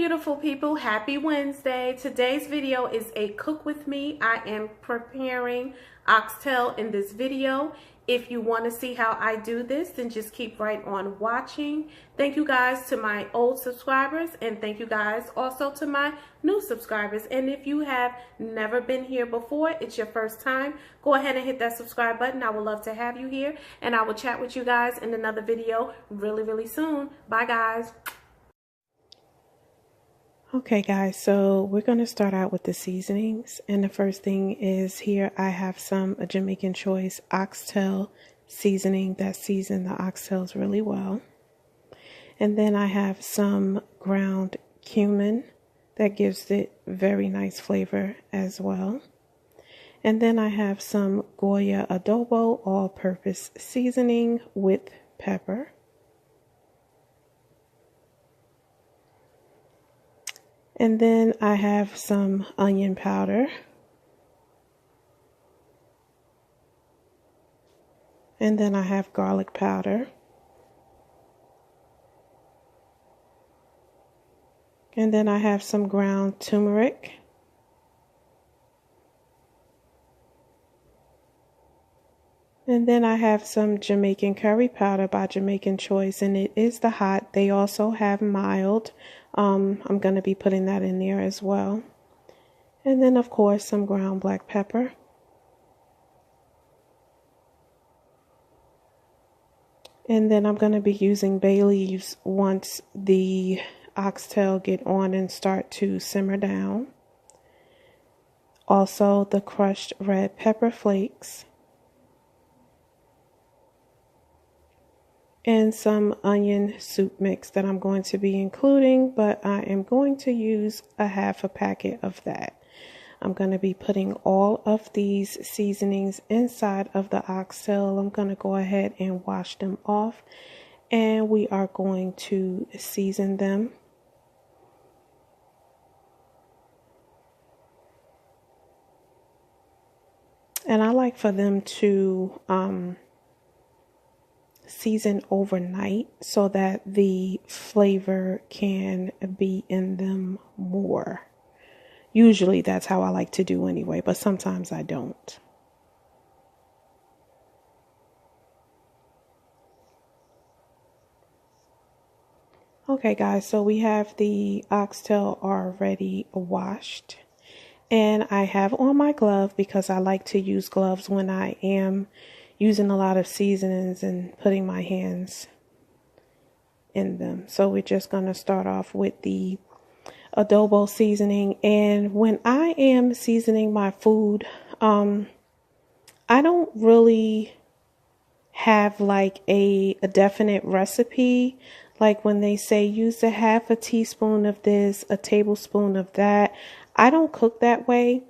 beautiful people, happy Wednesday. Today's video is a cook with me. I am preparing oxtail in this video. If you want to see how I do this, then just keep right on watching. Thank you guys to my old subscribers, and thank you guys also to my new subscribers. And if you have never been here before, it's your first time, go ahead and hit that subscribe button. I would love to have you here, and I will chat with you guys in another video really soon. Bye guys. Okay guys, so we're going to start out with the seasonings, and the first thing is here I have some Jamaican choice oxtail seasoning that seasons the oxtails really well. And then I have some ground cumin that gives it very nice flavor as well. And then I have some Goya adobo all-purpose seasoning with pepper. And then I have some onion powder. And then I have garlic powder. And then I have some ground turmeric. And then I have some Jamaican curry powder by Jamaican Choice, and it is the hot. They also have mild. I'm going to be putting that in there as well. And then, of course, some ground black pepper. And then I'm going to be using bay leaves once the oxtail get on and start to simmer down. Also, the crushed red pepper flakes. And some onion soup mix that I'm going to be including, but I am going to use a half a packet of that. I'm going to be putting all of these seasonings inside of the oxtail. I'm going to go ahead and wash them off, and we are going to season them. And I like for them to season overnight so that the flavor can be in them more. Usually that's how I like to do anyway, but sometimes I don't. Okay guys, so we have the oxtail already washed, and I have on my glove because I like to use gloves when I am using a lot of seasonings and putting my hands in them. So we're just going to start off with the adobo seasoning. And when I am seasoning my food, I don't really have like a definite recipe. Like when they say use a half a teaspoon of this, a tablespoon of that, I don't cook that way.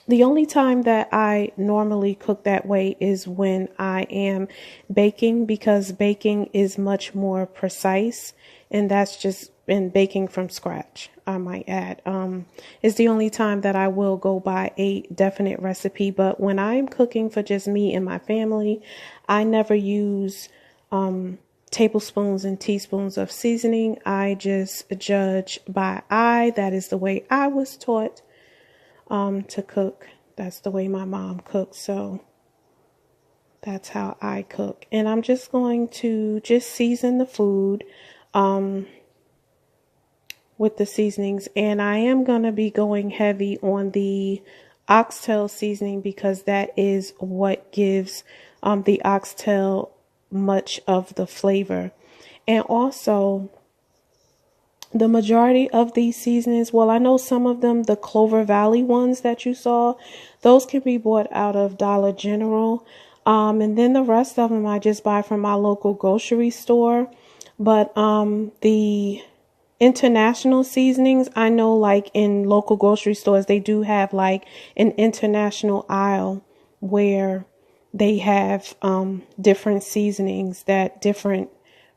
The only time that I normally cook that way is when I am baking, because baking is much more precise, and that's just in baking from scratch, I might add. It's the only time that I will go by a definite recipe, but when I'm cooking for just me and my family, I never use tablespoons and teaspoons of seasoning. I just judge by eye. That is the way I was taught to cook. That's the way my mom cooks, so that's how I cook. And I'm just going to just season the food with the seasonings, and I am going to be going heavy on the oxtail seasoning because that is what gives the oxtail much of the flavor. And also, the majority of these seasonings, well, I know some of them, the Clover Valley ones that you saw, those can be bought out of Dollar General. And then the rest of them I just buy from my local grocery store. But the international seasonings, I know like in local grocery stores, they do have like an international aisle where they have different seasonings that different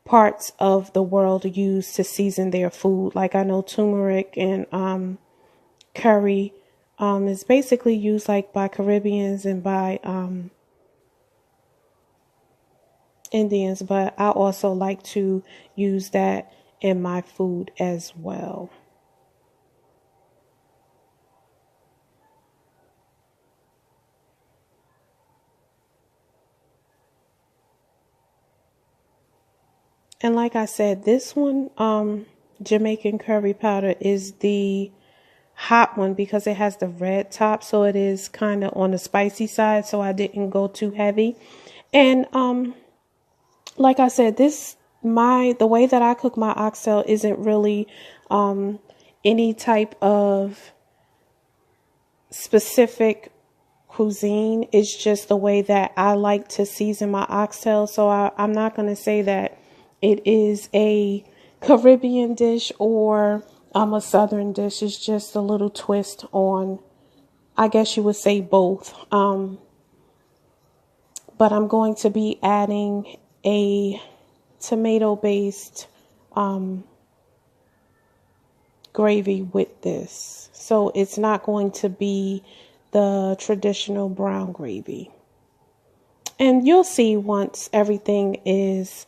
parts of the world use to season their food. Like I know turmeric and curry is basically used like by Caribbeans and by Indians, but I also like to use that in my food as well. And like I said, this one, Jamaican curry powder is the hot one because it has the red top. So it is kind of on the spicy side. So I didn't go too heavy. And like I said, the way that I cook my oxtail isn't really any type of specific cuisine. It's just the way that I like to season my oxtail. So I'm not going to say that it is a Caribbean dish or a Southern dish. It's just a little twist on, I guess you would say, both. But I'm going to be adding a tomato-based gravy with this. So it's not going to be the traditional brown gravy. And you'll see once everything is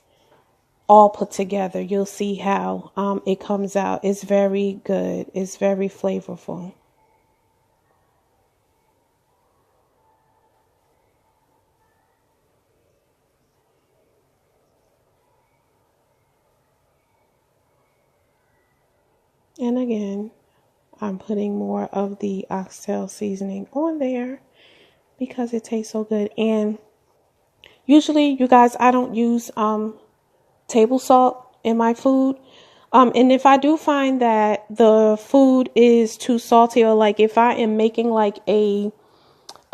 all put together, you'll see how it comes out. It's very good. It's very flavorful. And again, I'm putting more of the oxtail seasoning on there because it tastes so good. And usually, you guys, I don't use table salt in my food. And if I do find that the food is too salty, or like if I am making like a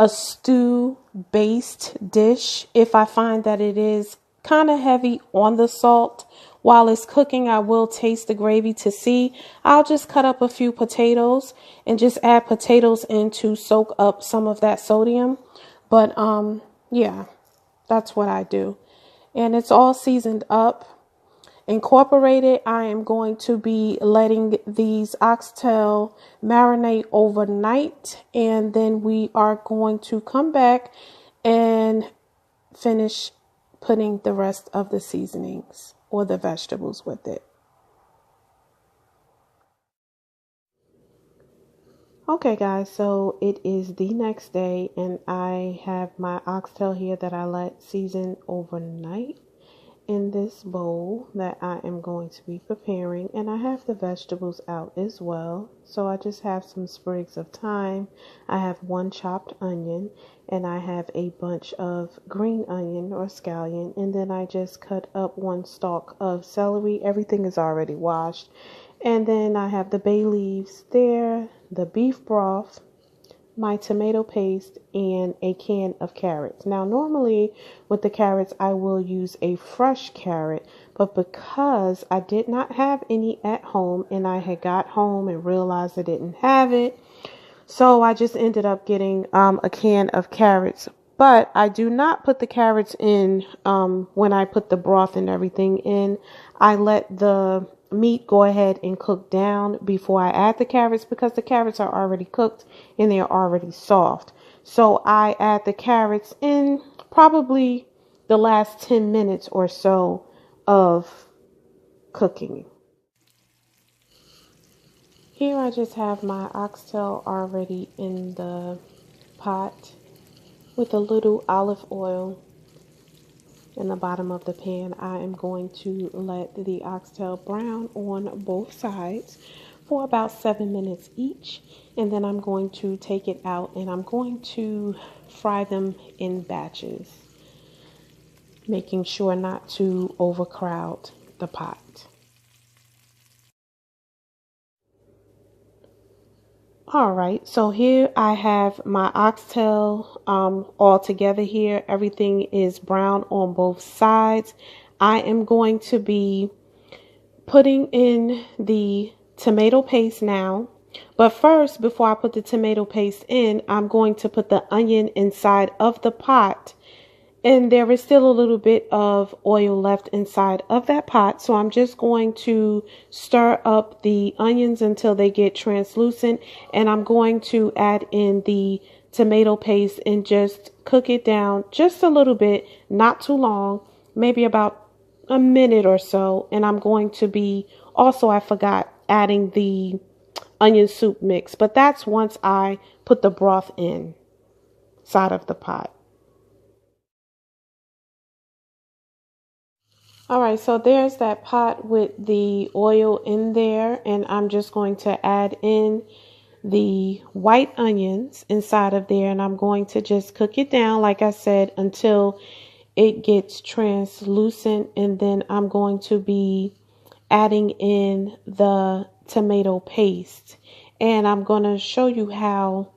stew based dish, if I find that it is kind of heavy on the salt while it's cooking, I will taste the gravy to see. I'll just cut up a few potatoes and just add potatoes in to soak up some of that sodium. But yeah, that's what I do. And it's all seasoned up. Incorporated, I am going to be letting these oxtail marinate overnight, and then we are going to come back and finish putting the rest of the seasonings or the vegetables with it. Okay guys, so it is the next day and I have my oxtail here that I let season overnight in this bowl that I am going to be preparing, and I have the vegetables out as well. So I just have some sprigs of thyme, I have one chopped onion, and I have a bunch of green onion or scallion, and then I just cut up one stalk of celery. Everything is already washed. And then I have the bay leaves there, the beef broth, my tomato paste, and a can of carrots. Now, normally with the carrots, I will use a fresh carrot, but because I did not have any at home and I had got home and realized I didn't have it, so I just ended up getting a can of carrots. But I do not put the carrots in when I put the broth and everything in. I let the meat go ahead and cook down before I add the carrots because the carrots are already cooked and they're already soft. So I add the carrots in probably the last 10 minutes or so of cooking. Here I just have my oxtail already in the pot with a little olive oil in the bottom of the pan. I am going to let the oxtail brown on both sides for about 7 minutes each, and then I'm going to take it out and I'm going to fry them in batches, making sure not to overcrowd the pot. All right, so here I have my oxtail all together here. Everything is brown on both sides. I am going to be putting in the tomato paste now. But first, before I put the tomato paste in, I'm going to put the onion inside of the pot. And there is still a little bit of oil left inside of that pot. So I'm just going to stir up the onions until they get translucent. And I'm going to add in the tomato paste and just cook it down just a little bit, not too long, maybe about a minute or so. And I'm going to be Also, I forgot adding the onion soup mix, but that's once I put the broth inside of the pot. All right, so there's that pot with the oil in there, and I'm just going to add in the white onions inside of there, and I'm going to just cook it down, like I said, until it gets translucent, and then I'm going to be adding in the tomato paste, and I'm going to show you how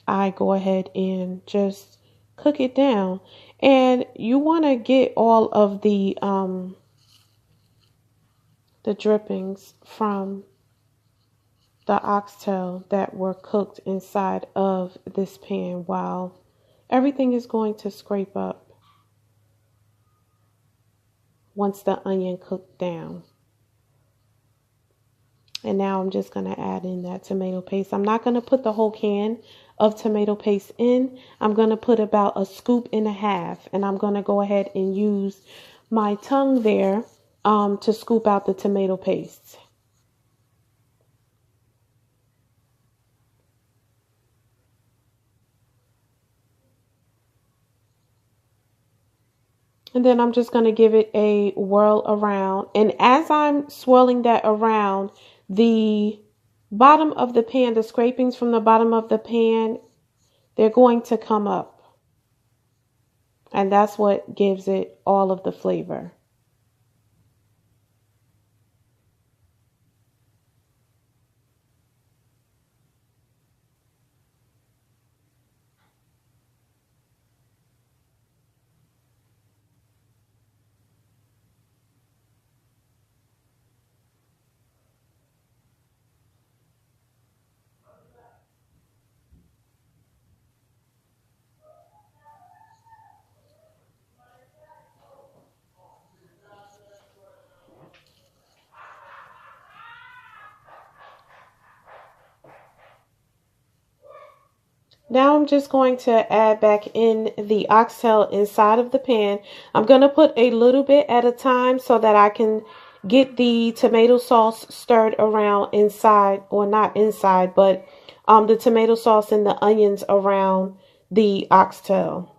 I go ahead and just cook it down. And you want to get all of the drippings from the oxtail that were cooked inside of this pan while everything is going to scrape up once the onion cooked down. And now I'm just going to add in that tomato paste. I'm not going to put the whole can of tomato paste in. I'm going to put about a scoop and a half. And I'm going to go ahead and use my tongue there to scoop out the tomato paste. And then I'm just going to give it a whirl around. And as I'm swirling that around, the bottom of the pan, the scrapings from the bottom of the pan, they're going to come up. And that's what gives it all of the flavor. Now I'm just going to add back in the oxtail inside of the pan. I'm going to put a little bit at a time so that I can get the tomato sauce stirred around inside, or not inside, but the tomato sauce and the onions around the oxtail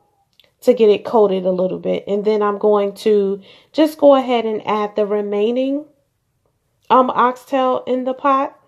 to get it coated a little bit. And then I'm going to just go ahead and add the remaining oxtail in the pot.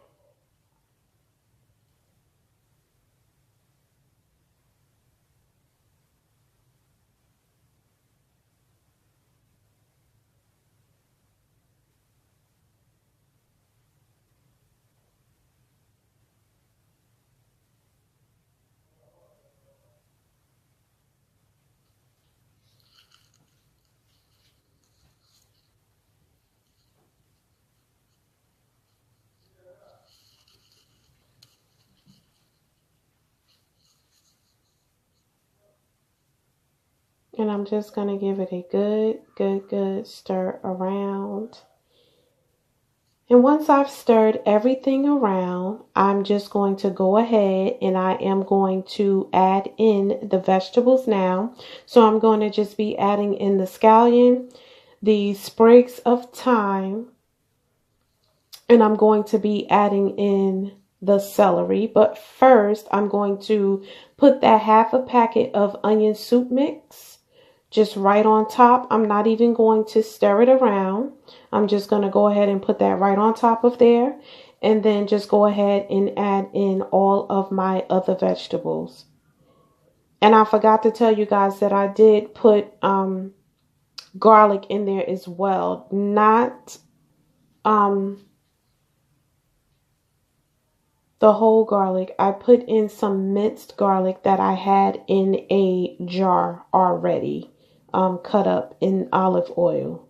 And I'm just going to give it a good stir around. And once I've stirred everything around, I'm just going to go ahead and I am going to add in the vegetables now. So I'm going to just be adding in the scallion, the sprigs of thyme, and I'm going to be adding in the celery. But first, I'm going to put that half a packet of onion soup mix just right on top. I'm not even going to stir it around. I'm just going to go ahead and put that right on top of there. And then just go ahead and add in all of my other vegetables. And I forgot to tell you guys that I did put garlic in there as well. Not the whole garlic. I put in some minced garlic that I had in a jar already, cut up in olive oil.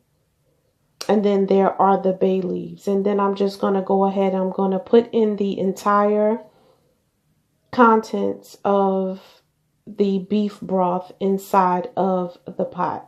And then there are the bay leaves. And then I'm just going to go ahead. I'm going to put in the entire contents of the beef broth inside of the pot.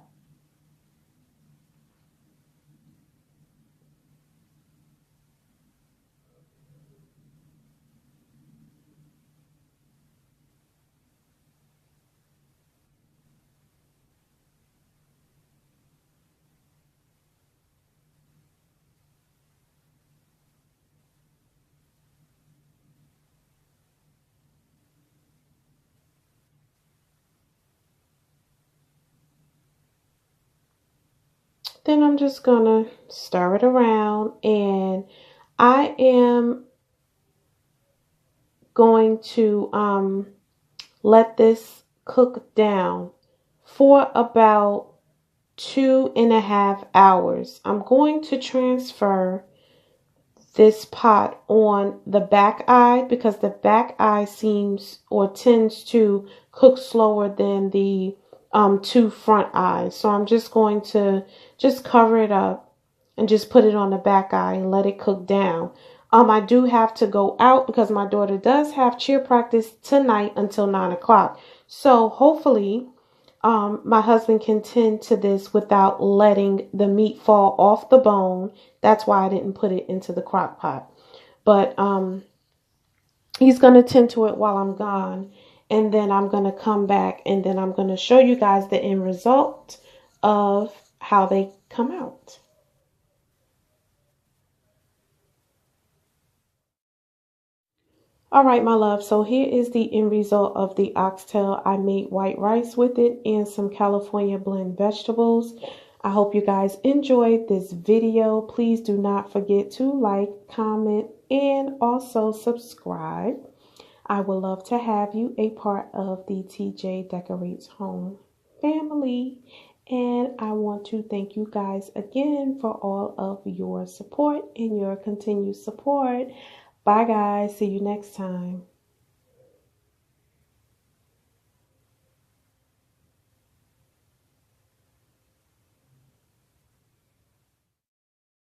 Then I'm just gonna stir it around, and I am going to let this cook down for about 2.5 hours. I'm going to transfer this pot on the back eye because the back eye seems or tends to cook slower than the two front eyes. So I'm just going to just cover it up and just put it on the back eye and let it cook down. I do have to go out because my daughter does have cheer practice tonight until 9 o'clock. So hopefully my husband can tend to this without letting the meat fall off the bone. That's why I didn't put it into the crock pot. But he's going to tend to it while I'm gone. And then I'm going to come back and then I'm going to show you guys the end result of how they come out. All right, my love. So here is the end result of the oxtail. I made white rice with it and some California blend vegetables. I hope you guys enjoyed this video. Please do not forget to like, comment, and also subscribe. I would love to have you a part of the TJ Decorates Home family. And I want to thank you guys again for all of your support and your continued support. Bye, guys. See you next time.